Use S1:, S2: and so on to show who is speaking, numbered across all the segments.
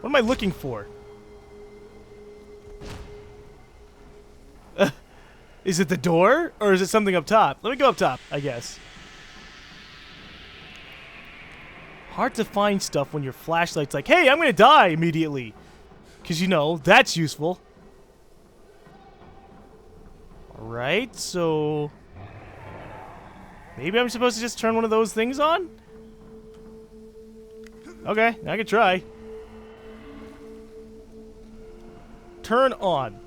S1: What am I looking for? Is it the door? Or is it something up top? Let me go up top, I guess. Hard to find stuff when your flashlight's like, hey, I'm gonna die immediately. Because, you know, that's useful. Alright, so... maybe I'm supposed to just turn one of those things on? Okay, I can try. Turn on.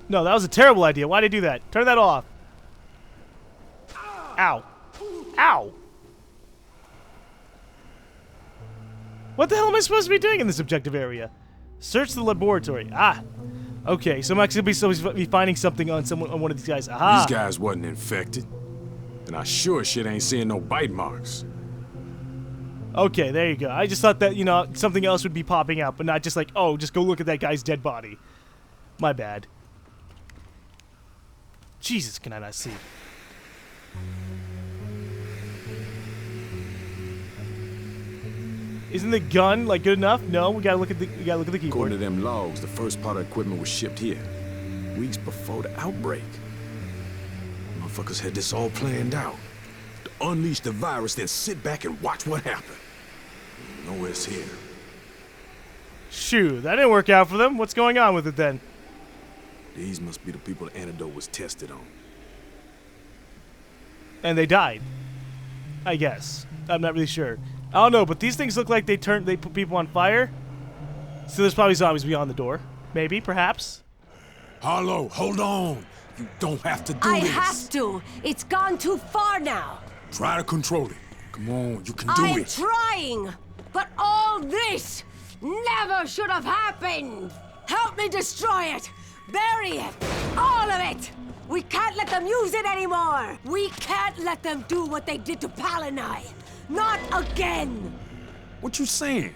S1: No, that was a terrible idea. Why'd I do that? Turn that off. Ow. Ow. What the hell am I supposed to be doing in this objective area? Search the laboratory. Ah. Okay, so I'm actually supposed to be finding something on one of these guys. Aha.
S2: These guys wasn't infected. And I sure shit ain't seeing no bite marks.
S1: Okay, there you go. I just thought that, you know, something else would be popping out, but not just like, oh, just go look at that guy's dead body. My bad. Jesus, can I not see? Isn't the gun like good enough? No, we gotta look at the keyboard.
S2: According to them logs, the first part of equipment was shipped here weeks before the outbreak. Motherfuckers had this all planned out. To unleash the virus, then sit back and watch what happened. Nowhere's here.
S1: Shoo, that didn't work out for them. What's going on with it then?
S2: These must be the people the antidote was tested on.
S1: And they died. I guess. I'm not really sure. I don't know, but these things look like they put people on fire. So there's probably zombies beyond the door. Maybe, perhaps.
S2: Harlow, hold on. You don't have to do this.
S3: I have to. It's gone too far now.
S2: Try to control it. Come on, you can do
S3: I'm
S2: it.
S3: trying. But all this never should have happened. Help me destroy it. Bury it. All of it. We can't let them use it anymore. We can't let them do what they did to Banoi. Not again.
S2: What you saying?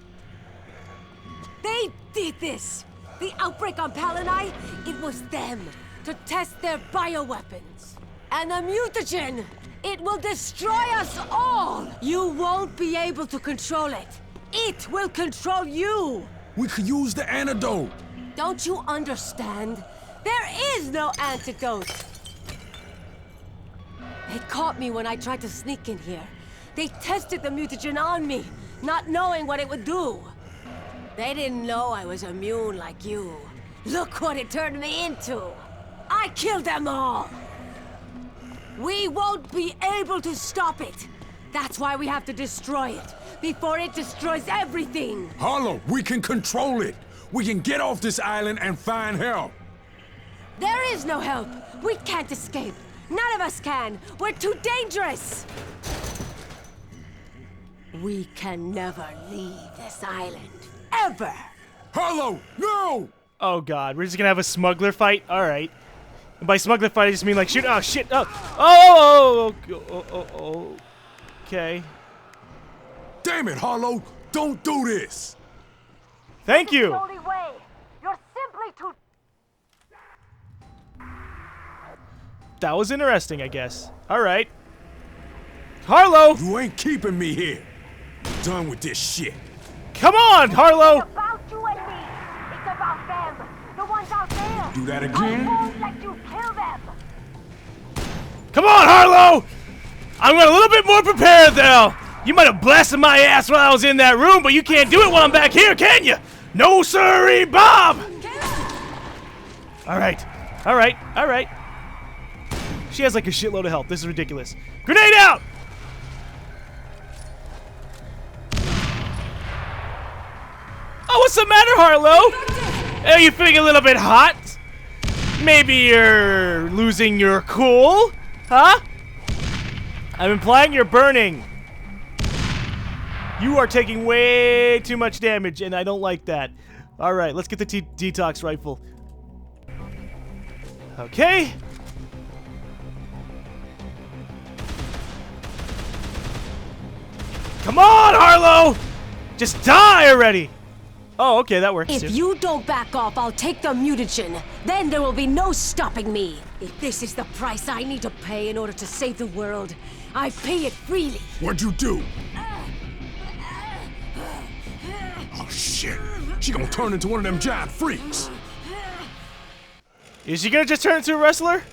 S3: They did this. The outbreak on Banoi, it was them. To test their bioweapons. And the mutagen, it will destroy us all. You won't be able to control it. It will control you.
S2: We could use the antidote.
S3: Don't you understand? There is no antidote. They caught me when I tried to sneak in here. They tested the mutagen on me, not knowing what it would do. They didn't know I was immune like you. Look what it turned me into. I killed them all. We won't be able to stop it. That's why we have to destroy it, before it destroys everything.
S2: Harlow, we can control it. We can get off this island and find help.
S3: There is no help. We can't escape. None of us can. We're too dangerous. We can never leave this island. Ever.
S2: Harlow, no!
S1: Oh god, we're just gonna have a smuggler fight? Alright. And by smuggler fight, I just mean like shoot. Oh shit. Oh. Okay.
S2: Damn it, Harlow! Don't do this!
S1: Thank you!
S3: The only way. You're simply too...
S1: That was interesting, I guess. Alright. Harlow!
S2: You ain't keeping me here. I'm done with this shit.
S1: Come on, Harlow!
S3: It's about you and me. It's about them. The ones out there.
S2: Do that again?
S3: I won't let you kill them.
S1: Come on, Harlow! I'm a little bit more prepared now. You might have blasted my ass while I was in that room, but you can't do it while I'm back here, can you? No sirree, Bob! Alright. She has like a shitload of health. This is ridiculous. Grenade out! Oh, what's the matter, Harlow? Are you feeling a little bit hot? Maybe you're losing your cool? Huh? I'm implying you're burning. You are taking way too much damage, and I don't like that. Alright, let's get the detox rifle. Okay. Come on, Harlow! Just die already! Oh, okay, that works too.
S3: If you don't back off, I'll take the mutagen. Then there will be no stopping me. If this is the price I need to pay in order to save the world, I pay it freely.
S2: What'd you do? Oh, shit. She gonna turn into one of them giant freaks.
S1: Is she gonna just turn into a wrestler?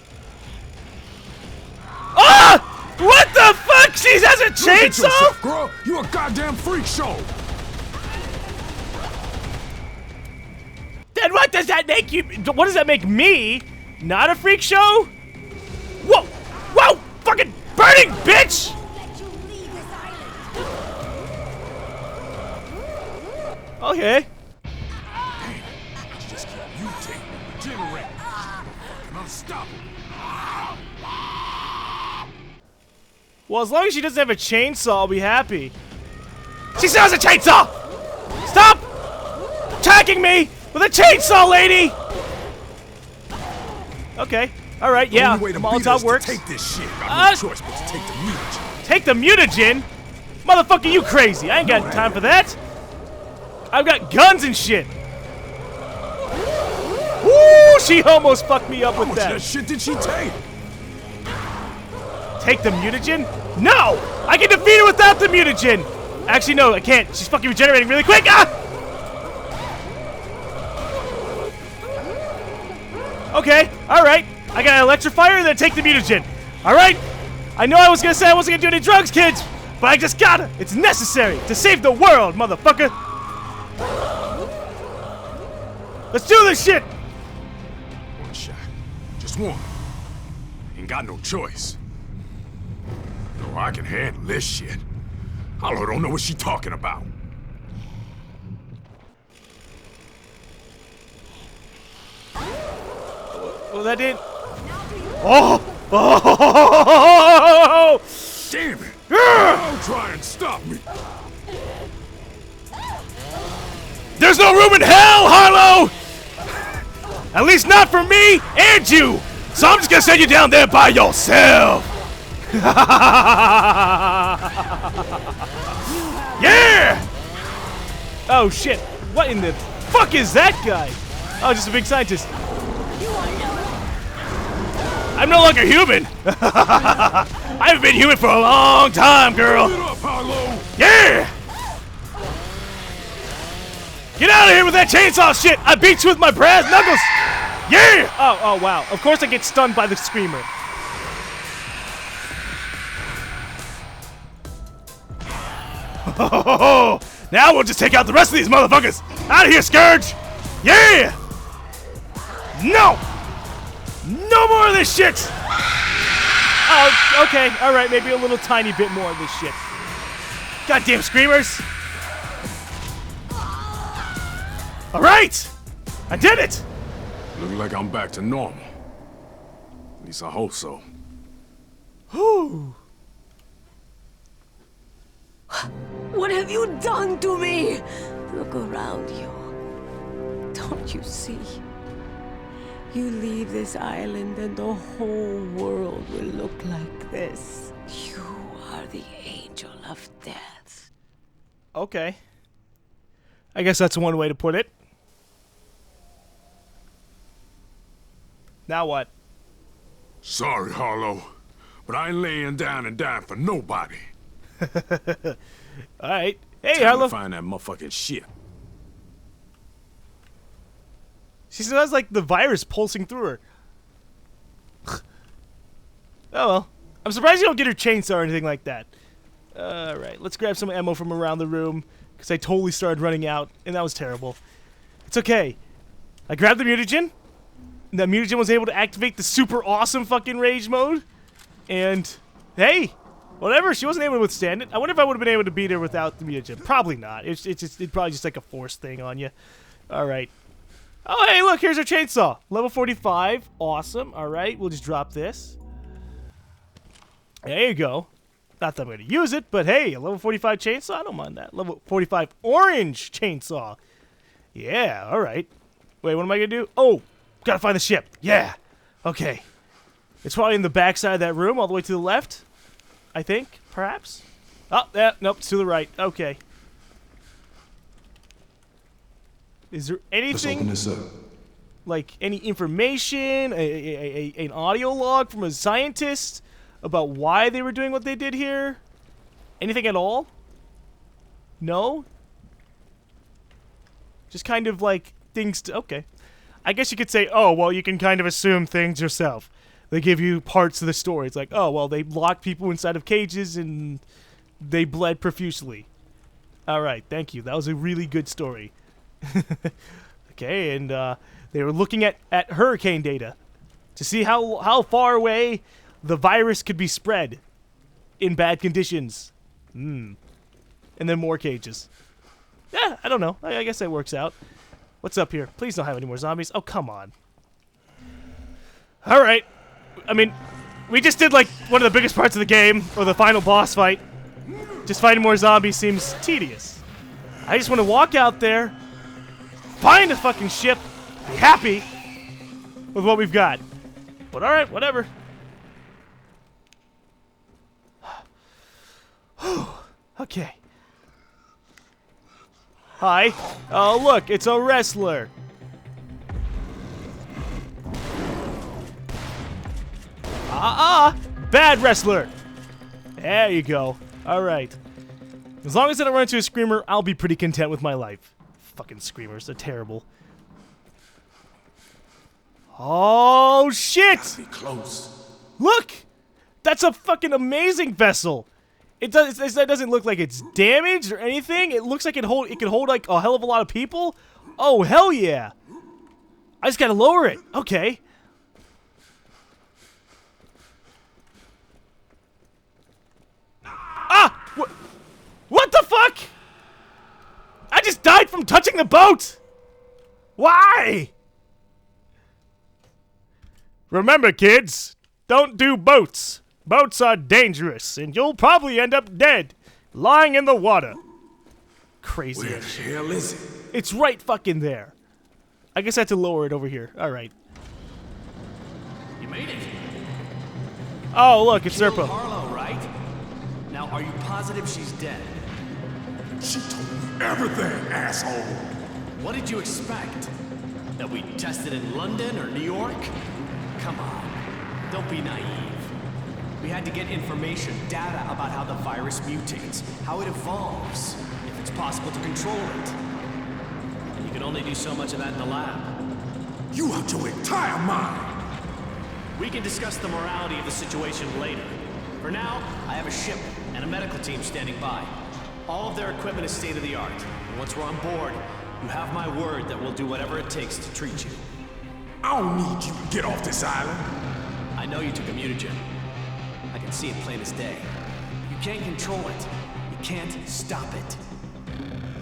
S1: Ah! What the fuck? She has a
S2: Look at
S1: chainsaw?
S2: yourself, girl. You a goddamn freak show.
S1: Then what does that make you? What does that make me? Not a freak show? Whoa! Whoa! Fucking burning bitch! Okay.
S2: Just keep mutating, generating. Fucking unstoppable.
S1: Well, as long as she doesn't have a chainsaw, I'll be happy. She still has a chainsaw! Stop attacking me with a chainsaw, lady! Okay. All right. Yeah.
S2: Only way to beat us
S1: Molotov
S2: is to
S1: works.
S2: take this shit. Got no choice but to take the mutagen.
S1: Take the mutagen? Motherfucker, you crazy. I ain't got time for that. I've got guns and shit. Woo! She almost fucked me up
S2: How
S1: with
S2: much of
S1: that.
S2: that shit did she take?
S1: Take the mutagen? No! I can defeat her without the mutagen! Actually, no, I can't. She's fucking regenerating really quick. Ah! Okay, alright. I gotta electrify her and then take the mutagen. Alright? I know I was gonna say I wasn't gonna do any drugs, kids, but I just gotta. It's necessary to save the world, motherfucker. Let's do this shit!
S2: One shot. Just one. Ain't got no choice. No, I can handle this shit. Harlow don't know what she talking about.
S1: Well, that did. Oh! Oh!
S2: Damn it! Don't try and stop me.
S1: There's no room in hell, Harlow! At least not for me and you! So I'm just gonna send you down there by yourself! Yeah! Oh shit, what in the fuck is that guy? Oh, just a big scientist. I'm no longer human! I haven't been human for a long time, girl!
S2: Get up, Harlow!
S1: Yeah! Get out of here with that chainsaw shit! I beat you with my brass knuckles! Yeah! Oh wow. Of course I get stunned by the screamer. Oh, now we'll just take out the rest of these motherfuckers! Out of here, Scourge! Yeah! No! No more of this shit! Oh, okay. Alright, maybe a little tiny bit more of this shit. Goddamn screamers! Alright! I did it!
S2: Look like I'm back to normal. At least I hope so.
S1: Whew.
S3: What have you done to me? Look around you. Don't you see? You leave this island and the whole world will look like this. You are the angel of death.
S1: Okay. I guess that's one way to put it. Now what?
S2: Sorry, Harlow, but I ain't laying down and dying for nobody.
S1: Alright. Hey,
S2: Time
S1: Harlow.
S2: to find that motherfucking shit.
S1: She still has, like, the virus pulsing through her. Oh, well. I'm surprised you don't get her chainsaw or anything like that. Alright, let's grab some ammo from around the room, because I totally started running out, and that was terrible. It's okay. I grabbed the mutagen, and that mutagen was able to activate the super awesome fucking rage mode, and, hey, whatever, she wasn't able to withstand it. I wonder if I would have been able to beat her without the mutagen. Probably not. It's probably just like a force thing on you. Alright. Oh, hey, look, here's our chainsaw. Level 45. Awesome. All right, we'll just drop this. There you go. Not that I'm going to use it, but hey, a level 45 chainsaw, I don't mind that. Level 45 orange chainsaw. Yeah, all right. Wait, what am I going to do? Oh, got to find the ship. Yeah. Okay. It's probably in the backside of that room, all the way to the left, I think, perhaps. Oh, yeah, nope, it's to the right. Okay. Is there
S2: Let's open
S1: anything,
S2: this up.
S1: like any information, an audio log from a scientist about why they were doing what they did here? Anything at all? No? Just kind of like things to... Okay. I guess you could say, oh, well, you can kind of assume things yourself. They give you parts of the story. It's like, oh, well, they locked people inside of cages and they bled profusely. All right, thank you. That was a really good story. Okay, and they were looking at hurricane data to see how far away the virus could be spread in bad conditions. And then more cages. Yeah, I don't know. I guess that works out. What's up here? Please don't have any more zombies. Oh, come on. All right. I mean, we just did, like, one of the biggest parts of the game, or the final boss fight. Just fighting more zombies seems tedious. I just want to walk out there, find a fucking ship, be happy with what we've got. But all right, whatever. Okay. Hi. Oh, look, it's a wrestler. Bad wrestler. There you go. All right. As long as I don't run into a screamer, I'll be pretty content with my life. Fucking screamers, they're terrible. Oh, shit!
S2: Be close.
S1: Look! That's a fucking amazing vessel. It doesn't look like it's damaged or anything. It looks like it can hold like a hell of a lot of people. Oh, hell yeah. I just gotta lower it. Okay. What the fuck? I just died from touching the boat. Why? Remember, kids, don't do boats. Boats are dangerous, and you'll probably end up dead, lying in the water. Crazy.
S2: Where the hell is it?
S1: It's right fucking there. I guess I had to lower it over here. All right.
S4: You made it.
S1: Oh, look, it's Serpo.
S4: Harlow, right? Now, are you positive she's dead?
S2: She told me everything, asshole.
S4: What did you expect? That we tested in London or New York? Come on, don't be naive. We had to get information, data about how the virus mutates, how it evolves, if it's possible to control it. And you can only do so much of that in the lab.
S2: You out your entire mind.
S4: We can discuss the morality of the situation later. For now, I have a ship and a medical team standing by. All of their equipment is state-of-the-art. And once we're on board, you have my word that we'll do whatever it takes to treat you.
S2: I don't need you to get off this island.
S4: I know you took a mutagen. I can see it plain as day. You can't control it. You can't stop it.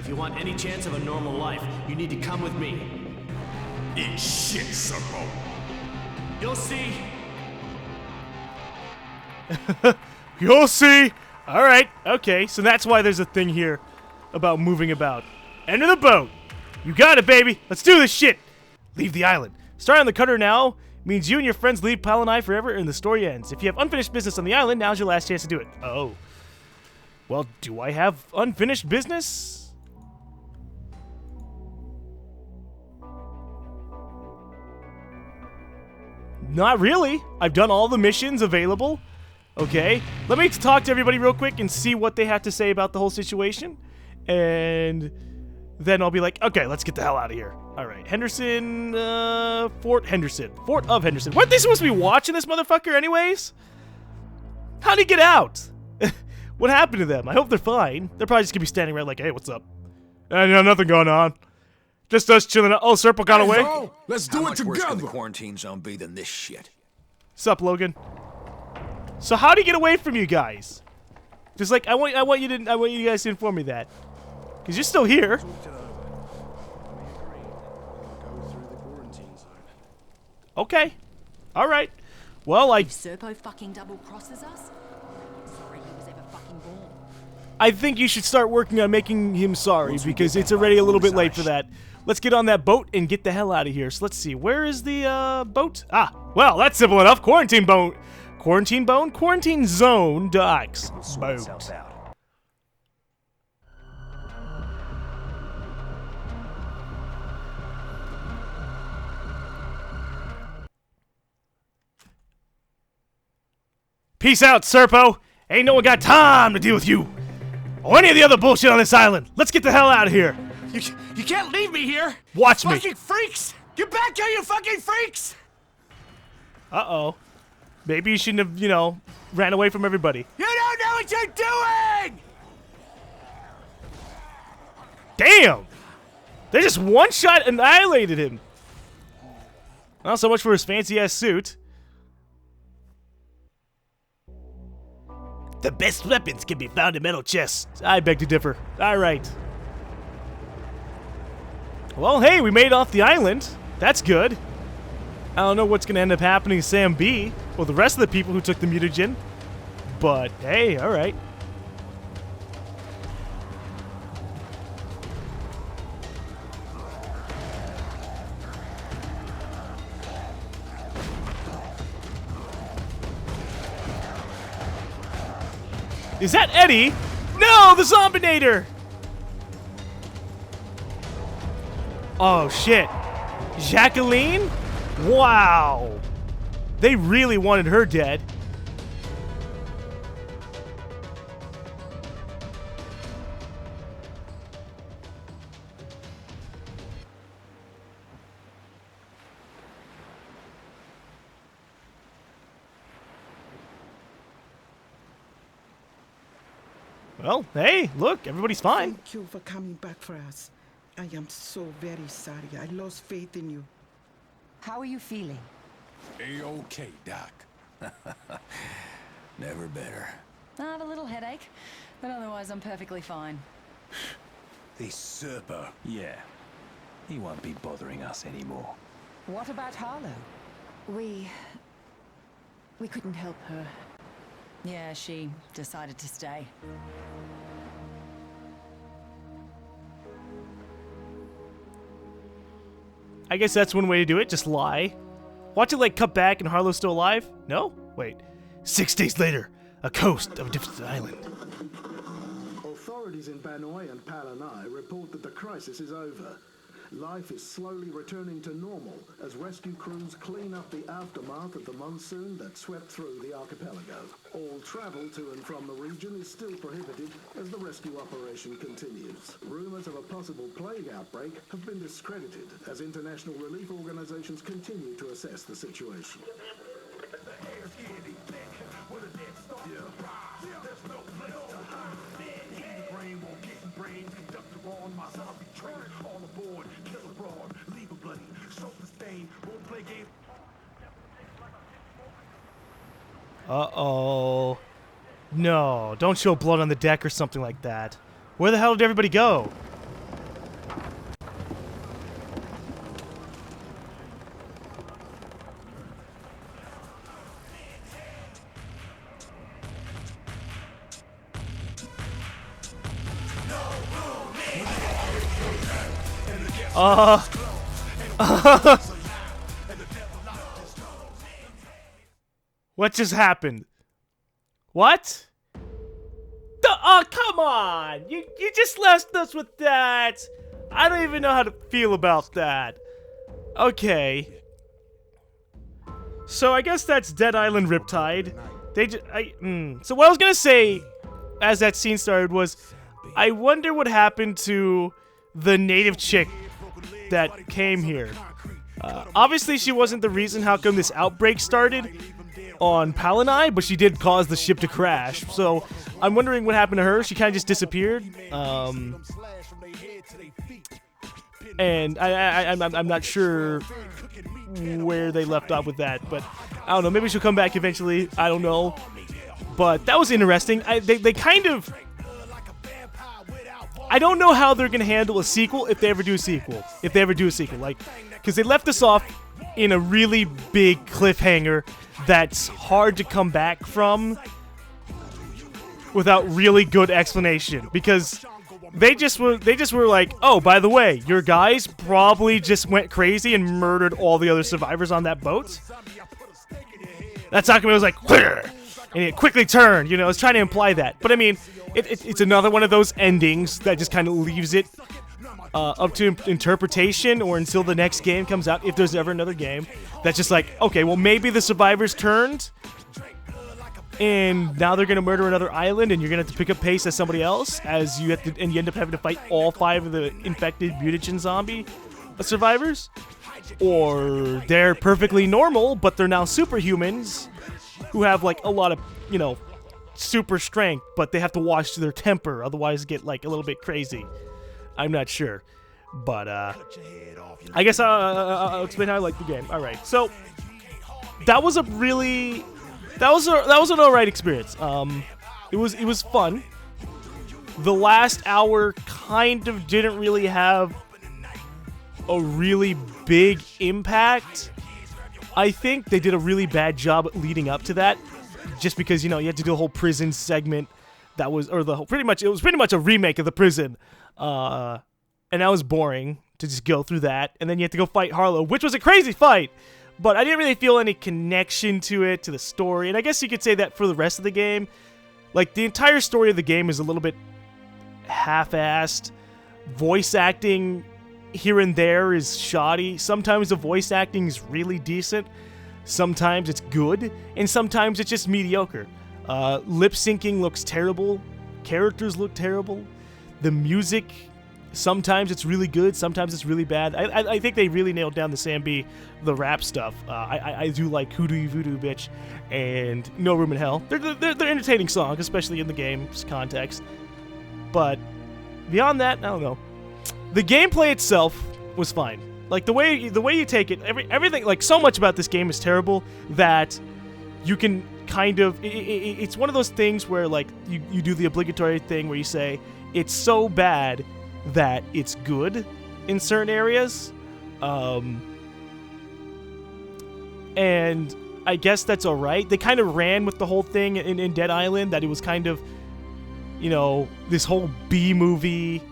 S4: If you want any chance of a normal life, you need to come with me.
S2: Eat shit, Serpo.
S4: You'll see.
S1: You'll see. All right. Okay. So that's why there's a thing here about moving about. Enter the boat. You got it, baby. Let's do this shit. Leave the island. Start on the cutter now means you and your friends leave Banoi forever and the story ends. If you have unfinished business on the island, now's your last chance to do it. Oh. Well, do I have unfinished business? Not really. I've done all the missions available. Okay. Let me talk to everybody real quick and see what they have to say about the whole situation. And then I'll be like, okay, let's get the hell out of here. All right. Henderson, Fort Henderson. Fort of Henderson. Weren't they supposed to be watching this motherfucker anyways? How'd he get out? What happened to them? I hope they're fine. They're probably just gonna be standing around like, hey, what's up? Nothing going on. Just us chilling out. Oh, Serpo got away?
S2: Zo, let's do
S5: How
S2: it
S5: much worse can
S2: together.
S5: the quarantine zone be than this shit?
S1: Sup, Logan? So how'd he get away from you guys? Just like I want you guys to inform me that. Cause you're still here. Okay. Alright. Well,
S6: If Serpo fucking double crosses us, sorry he was ever fucking born.
S1: I think you should start working on making him sorry because it's already a little bit late for that. Let's get on that boat and get the hell out of here. So let's see. Where is the boat? Ah, well, that's simple enough. Quarantine zone docks. Boat. Peace out, Serpo. Ain't no one got time to deal with you or any of the other bullshit on this island. Let's get the hell out of here.
S4: You can't leave me here!
S1: Watch me.
S4: Fucking freaks! Get back here, you fucking freaks!
S1: Uh-oh. Maybe you shouldn't have, you know, ran away from everybody.
S4: You don't know what you're doing!
S1: Damn! They just one-shot annihilated him. Not so much for his fancy-ass suit. The best weapons can be found in metal chests. I beg to differ. Alright. Well, hey, we made it off the island. That's good. I don't know what's going to end up happening to Sam B. or the rest of the people who took the mutagen. But, hey, alright. Is that Eddie? No, the Zombinator! Oh, shit. Jacqueline? Wow. They really wanted her dead. Well, hey, look, everybody's fine.
S7: Thank you for coming back for us. I am so very sorry. I lost faith in you.
S6: How are you feeling?
S5: A-OK, Doc. Never better.
S6: I have a little headache, but otherwise I'm perfectly fine.
S5: The Serper. Yeah. He won't be bothering us anymore.
S6: What about Harlow? We couldn't help her. Yeah, she decided to stay.
S1: I guess that's one way to do it, just lie. Watch it like cut back and Harlow's still alive? No? Wait. 6 days later, a coast of a different island.
S8: Authorities in Banoi and Banoi report that the crisis is over. Life is slowly returning to normal as rescue crews clean up the aftermath of the monsoon that swept through the archipelago. All travel to and from the region is still prohibited as the rescue operation continues. Rumors of a possible plague outbreak have been discredited as international relief organizations continue to assess the situation.
S1: Uh-oh. No, don't show blood on the deck or something like that. Where the hell did everybody go? What just happened? What? Oh, come on! You just left us with that! I don't even know how to feel about that. Okay. So I guess that's Dead Island Riptide. So what I was gonna say, as that scene started, was I wonder what happened to the native chick that came here. Obviously, she wasn't the reason how come this outbreak started on Banoi, but she did cause the ship to crash. So I'm wondering what happened to her. She kind of just disappeared. And I'm not sure where they left off with that, but I don't know. Maybe she'll come back eventually. I don't know. But that was interesting. They kind of... I don't know how they're going to handle a sequel if they ever do a sequel. Like, because they left us off in a really big cliffhanger that's hard to come back from without really good explanation. Because they just were like, oh, by the way, your guys probably just went crazy and murdered all the other survivors on that boat. That's how come it was like, and it quickly turned, you know, it's trying to imply that. But I mean, it's another one of those endings that just kind of leaves it up to interpretation or until the next game comes out, if there's ever another game. That's just like, okay, well, maybe the survivors turned and now they're gonna murder another island, and you're gonna have to pick up pace as somebody else, as you have to, and you end up having to fight all 5 of the infected mutagen zombie survivors, or they're perfectly normal, but they're now superhumans who have like a lot of, you know, super strength, but they have to watch their temper, otherwise get like a little bit crazy. I'm not sure, but I guess I'll explain how I like the game. All right, so that was an alright experience. It was fun. The last hour kind of didn't really have a really big impact. I think they did a really bad job leading up to that, just because, you know, you had to do a whole prison segment that was, or the whole, it was pretty much a remake of the prison, and that was boring to just go through that, and then you had to go fight Harlow, which was a crazy fight, but I didn't really feel any connection to it, to the story, and I guess you could say that for the rest of the game. Like, the entire story of the game is a little bit half-assed. Voice acting here and there is shoddy. Sometimes the voice acting is really decent. Sometimes it's good, and sometimes it's just mediocre. Lip syncing looks terrible. Characters look terrible. The music, sometimes it's really good, sometimes it's really bad. I think they really nailed down the Sambi, the rap stuff. I do like Hoodoo Voodoo Bitch and No Room in Hell. They're entertaining songs, especially in the game's context. But beyond that, I don't know. The gameplay itself was fine. Like, the way you take it, everything, like, so much about this game is terrible that you can kind of, it's one of those things where, like, you do the obligatory thing where you say, it's so bad that it's good in certain areas. And I guess that's alright. They kind of ran with the whole thing in Dead Island, that it was kind of, you know, this whole B-movie,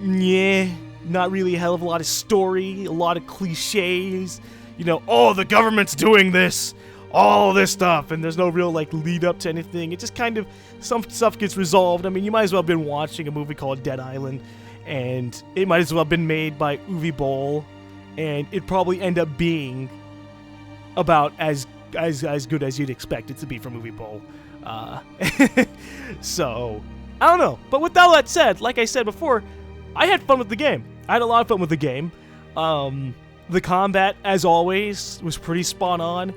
S1: yeah, not really a hell of a lot of story, a lot of cliches, you know, oh, the government's doing this, all this stuff, and there's no real, like, lead up to anything. It just kind of, some stuff gets resolved. I mean, you might as well have been watching a movie called Dead Island, and it might as well have been made by Uwe Boll, and it'd probably end up being about as good as you'd expect it to be from Uwe Boll. So, I don't know. But with all that said, like I said before, I had fun with the game. I had a lot of fun with the game. The combat, as always, was pretty spot on.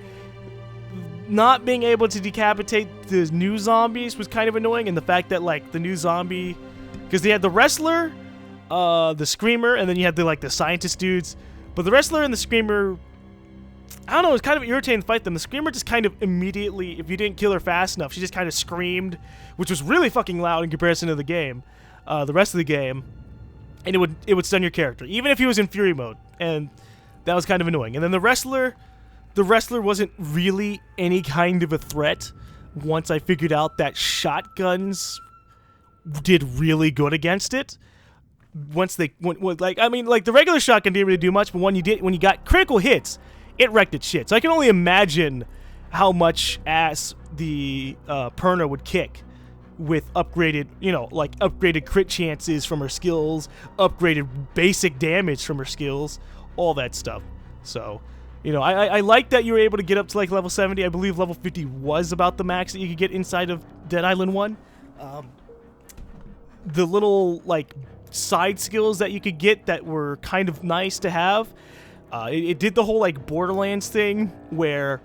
S1: Not being able to decapitate the new zombies was kind of annoying, and the fact that, like, the new zombie, because they had the wrestler, the screamer, and then you had the scientist dudes. But the wrestler and the screamer, I don't know, it was kind of irritating to fight them. The screamer just kind of immediately, if you didn't kill her fast enough, she just kind of screamed, which was really fucking loud in comparison to the game, the rest of the game, and it would stun your character, even if he was in fury mode, and that was kind of annoying. And then the wrestler wasn't really any kind of a threat once I figured out that shotguns did really good against it. Once the regular shotgun didn't really do much, but when you got critical hits, it wrecked its shit. So I can only imagine how much ass the Perna would kick with upgraded, upgraded crit chances from her skills, upgraded basic damage from her skills, all that stuff. So, I like that you were able to get up to, like, level 70. I believe level 50 was about the max that you could get inside of Dead Island 1. The little, like, side skills that you could get that were kind of nice to have. It did the whole, like, Borderlands thing where,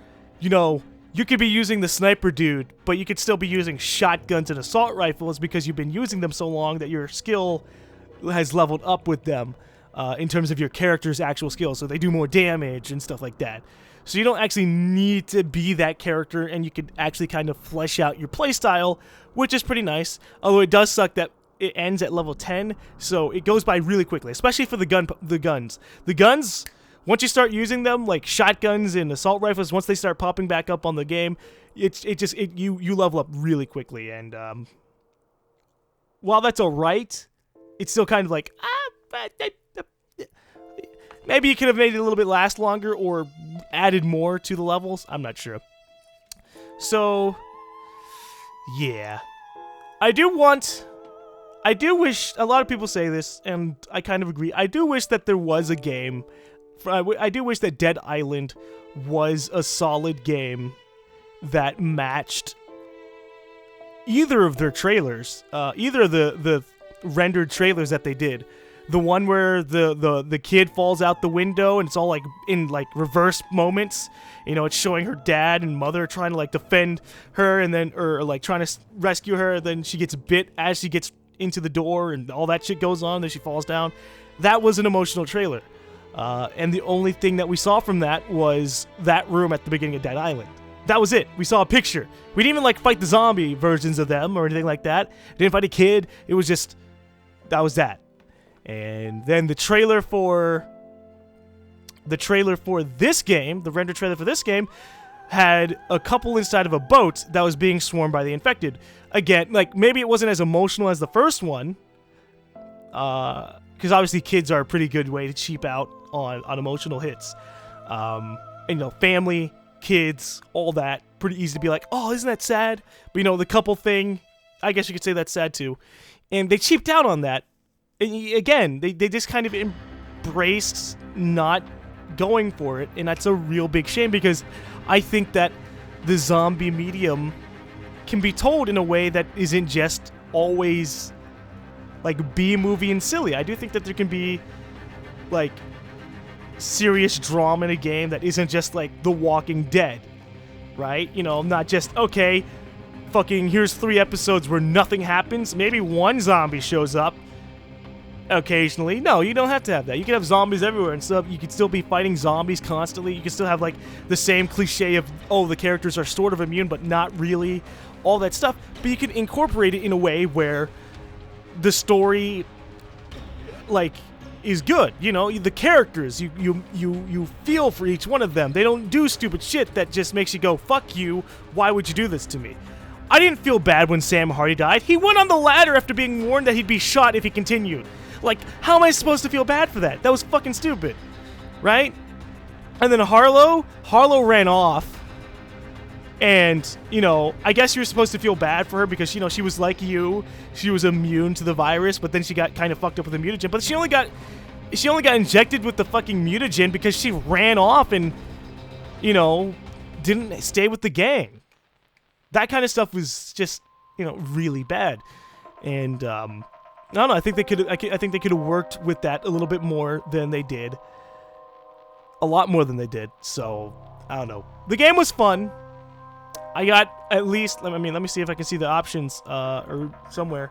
S1: you could be using the sniper dude, but you could still be using shotguns and assault rifles because you've been using them so long that your skill has leveled up with them in terms of your character's actual skills. So they do more damage and stuff like that. So you don't actually need to be that character, and you can actually kind of flesh out your playstyle, which is pretty nice. Although it does suck that it ends at level 10, so it goes by really quickly, especially for the guns. The guns, once you start using them, like shotguns and assault rifles, once they start popping back up on the game, you level up really quickly. And while that's alright, it's still kind of like, maybe you could have made it a little bit last longer or added more to the levels. I'm not sure. So, yeah. I do wish, a lot of people say this, and I kind of agree, I do wish that there was a game, I do wish that Dead Island was a solid game that matched either of their trailers, either of the rendered trailers that they did. The one where the kid falls out the window and it's all like in like reverse moments. You know, it's showing her dad and mother trying to like defend her and then, or like trying to rescue her. Then she gets bit as she gets into the door and all that shit goes on. Then she falls down. That was an emotional trailer. And the only thing that we saw from that was that room at the beginning of Dead Island. That was it. We saw a picture. We didn't even like fight the zombie versions of them or anything like that. Didn't fight a kid. It was just, that was that. And then the trailer for this game, the render trailer for this game, had a couple inside of a boat that was being swarmed by the infected. Again, like maybe it wasn't as emotional as the first one, because obviously kids are a pretty good way to cheap out on emotional hits. And you know, family, kids, all that, pretty easy to be like, oh, isn't that sad? But you know, the couple thing, I guess you could say that's sad too. And they cheaped out on that. And again, they just kind of embraced not going for it, and that's a real big shame because I think that the zombie medium can be told in a way that isn't just always like B-movie and silly. I do think that there can be like serious drama in a game that isn't just like The Walking Dead, right? You know, not just, okay, fucking here's 3 episodes where nothing happens, maybe one zombie shows up occasionally. No, you don't have to have that. You can have zombies everywhere and stuff. You can still be fighting zombies constantly. You can still have like the same cliche of, oh, the characters are sort of immune but not really, all that stuff. But you can incorporate it in a way where the story like is good. You know, the characters, you feel for each one of them. They don't do stupid shit that just makes you go, fuck you, why would you do this to me? I didn't feel bad when Sam Hardy died. He went on the ladder after being warned that he'd be shot if he continued. Like, how am I supposed to feel bad for that? That was fucking stupid, right? And then Harlow ran off, and, you know, I guess you're supposed to feel bad for her because, you know, she was like you. She was immune to the virus, but then she got kind of fucked up with the mutagen. But she only got injected with the fucking mutagen because she ran off and, you know, didn't stay with the gang. That kind of stuff was just, you know, really bad. And, I don't know. I think they could have worked with that a little bit more than they did. A lot more than they did. So I don't know. The game was fun. I got at least. Let me see if I can see the options or somewhere.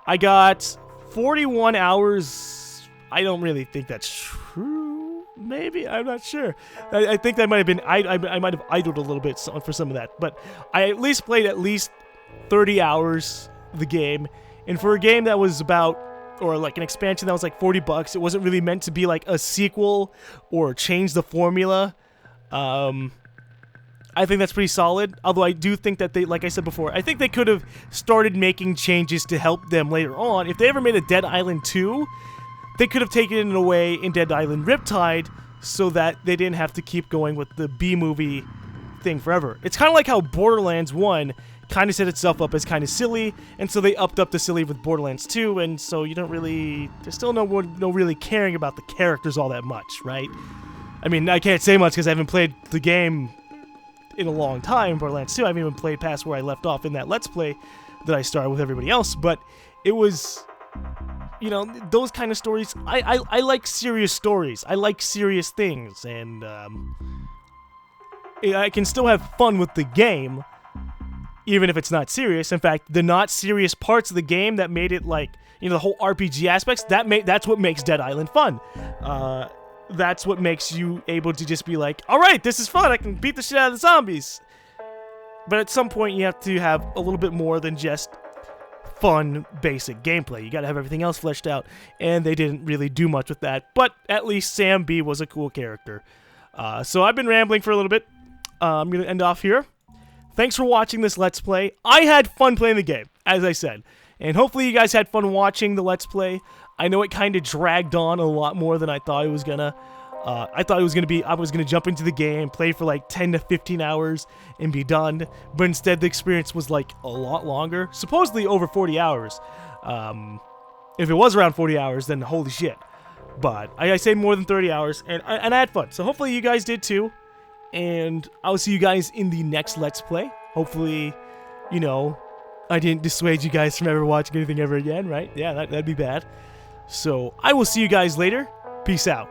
S1: I got 41 hours. I don't really think that's true. Maybe, I'm not sure. I think that might have been. I might have idled a little bit for some of that, but I at least played at least 30 hours of the game. And for a game that was about, or like an expansion that was like $40, it wasn't really meant to be like a sequel or change the formula. I think that's pretty solid. Although I do think that they, like I said before, I think they could have started making changes to help them later on. If they ever made a Dead Island 2, they could have taken it away in Dead Island Riptide so that they didn't have to keep going with the B-movie thing forever. It's kind of like how Borderlands 1 kind of set itself up as kind of silly, and so they upped up the silly with Borderlands 2, and so you don't really, there's still no really caring about the characters all that much, right? I mean, I can't say much because I haven't played the game in a long time, Borderlands 2. I haven't even played past where I left off in that Let's Play that I started with everybody else, but it was, you know, those kind of stories. I like serious stories. I like serious things, and I can still have fun with the game, even if it's not serious. In fact, the not serious parts of the game that made it like, you know, the whole RPG aspects, that's what makes Dead Island fun. That's what makes you able to just be like, all right, this is fun. I can beat the shit out of the zombies. But at some point, you have to have a little bit more than just fun, basic gameplay. You gotta have everything else fleshed out, and they didn't really do much with that. But at least Sam B was a cool character. So I've been rambling for a little bit. I'm gonna end off here. Thanks for watching this Let's Play. I had fun playing the game, as I said. And hopefully you guys had fun watching the Let's Play. I know it kind of dragged on a lot more than I thought it was gonna. I thought it was gonna be, I was gonna jump into the game, play for like 10 to 15 hours, and be done. But instead the experience was like a lot longer. Supposedly over 40 hours. If it was around 40 hours, then holy shit. But I say more than 30 hours, and I had fun. So hopefully you guys did too. and I'll see you guys in the next Let's Play. Hopefully, you know, I didn't dissuade you guys from ever watching anything ever again, right? Yeah, that'd be bad. So, I will see you guys later. Peace out.